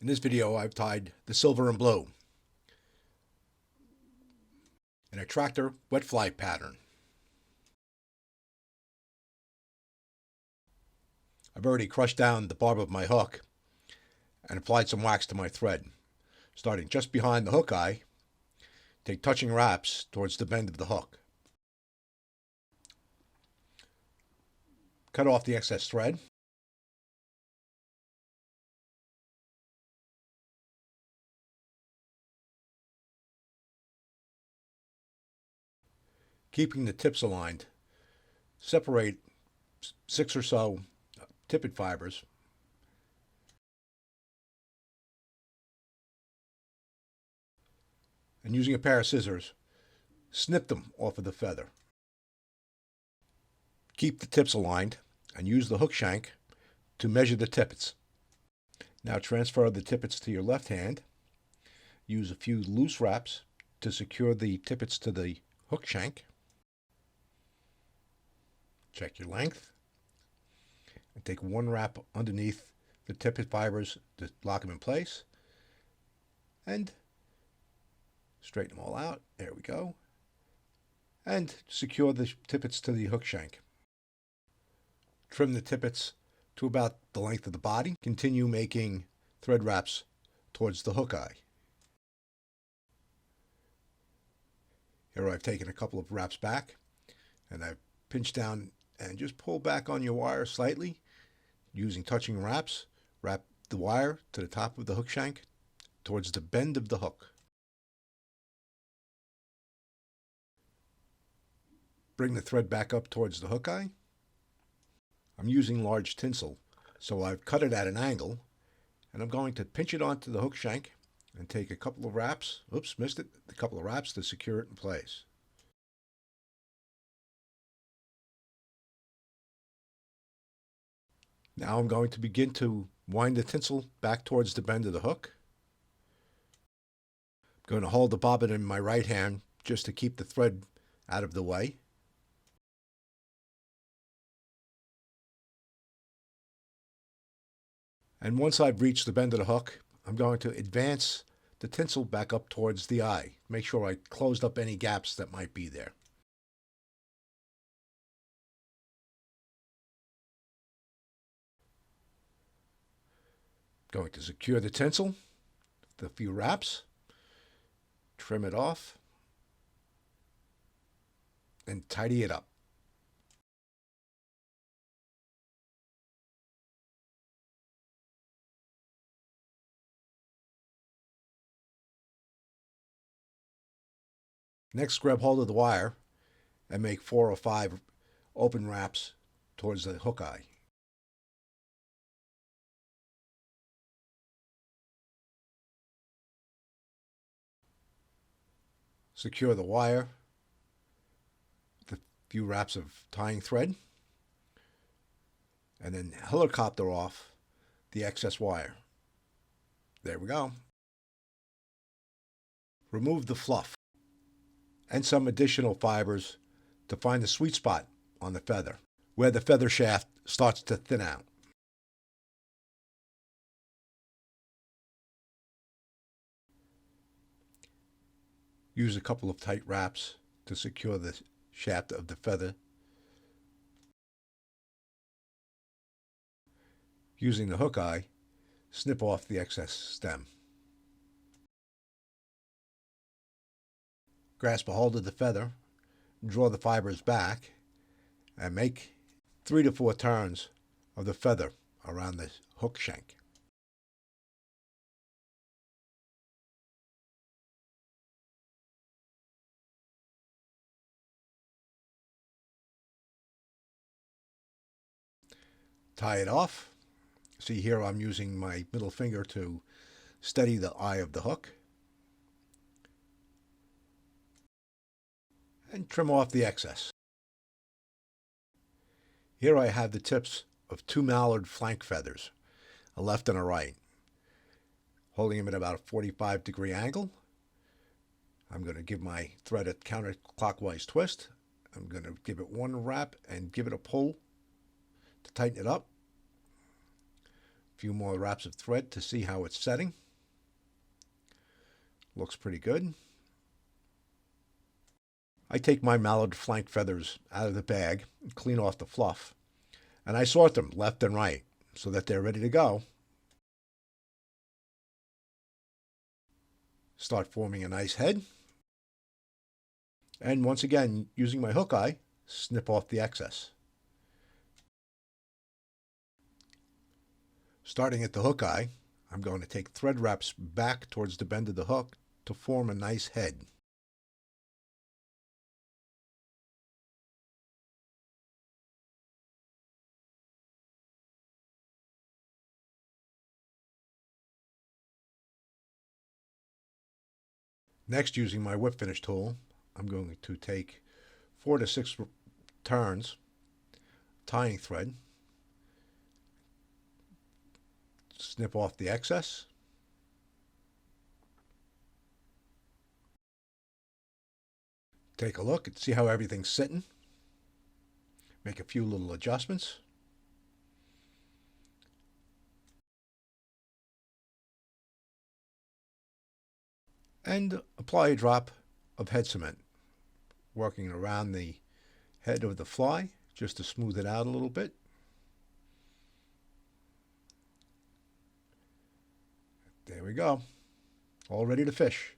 In this video, I've tied the silver and blue in a tractor wet fly pattern. I've already crushed down the barb of my hook and applied some wax to my thread. Starting just behind the hook eye, take touching wraps towards the bend of the hook. Cut off the excess thread. Keeping the tips aligned, separate 6 or so tippet fibers and using a pair of scissors, snip them off of the feather. Keep the tips aligned and use the hook shank to measure the tippets. Now transfer the tippets to your left hand. Use a few loose wraps to secure the tippets to the hook shank. Check your length and take one wrap underneath the tippet fibers to lock them in place and straighten them all out. There we go. And secure the tippets to the hook shank. Trim the tippets to about the length of the body. Continue making thread wraps towards the hook eye. Here I've taken a couple of wraps back and I've pinched down and just pull back on your wire slightly using touching wraps. Wrap the wire to the top of the hook shank towards the bend of the hook. Bring the thread back up towards the hook eye. I'm using large tinsel, so I've cut it at an angle, and I'm going to pinch it onto the hook shank and take a couple of wraps. Oops, missed it. A couple of wraps to secure it in place. Now I'm going to begin to wind the tinsel back towards the bend of the hook. I'm going to hold the bobbin in my right hand just to keep the thread out of the way. And once I've reached the bend of the hook, I'm going to advance the tinsel back up towards the eye. Make sure I closed up any gaps that might be there. Going to secure the tinsel with a few wraps, trim it off, and tidy it up. Next, grab hold of the wire and make 4 or 5 open wraps towards the hook eye. Secure the wire with a few wraps of tying thread, and then helicopter off the excess wire. There we go. Remove the fluff and some additional fibers to find the sweet spot on the feather, where the feather shaft starts to thin out. Use a couple of tight wraps to secure the shaft of the feather. Using the hook eye, snip off the excess stem. Grasp a hold of the feather, draw the fibers back, and make 3 to 4 turns of the feather around the hook shank. Tie it off. See here I'm using my middle finger to steady the eye of the hook. And trim off the excess. Here I have the tips of 2 mallard flank feathers, a left and a right. Holding them at about a 45-degree angle. I'm going to give my thread a counterclockwise twist. I'm going to give it one wrap and give it a pull to tighten it up. few more wraps of thread to see how it's setting. Looks pretty good. I take my mallard flank feathers out of the bag and clean off the fluff, and I sort them left and right so that they're ready to go. Start forming a nice head, and once again, using my hook eye, snip off the excess. Starting at the hook eye, I'm going to take thread wraps back towards the bend of the hook to form a nice head. Next, using my whip finish tool, I'm going to take 4 to 6 turns, tying thread, snip off the excess, take a look and see how everything's sitting, make a few little adjustments, and apply a drop of head cement, working around the head of the fly just to smooth it out a little bit. There we go, all ready to fish.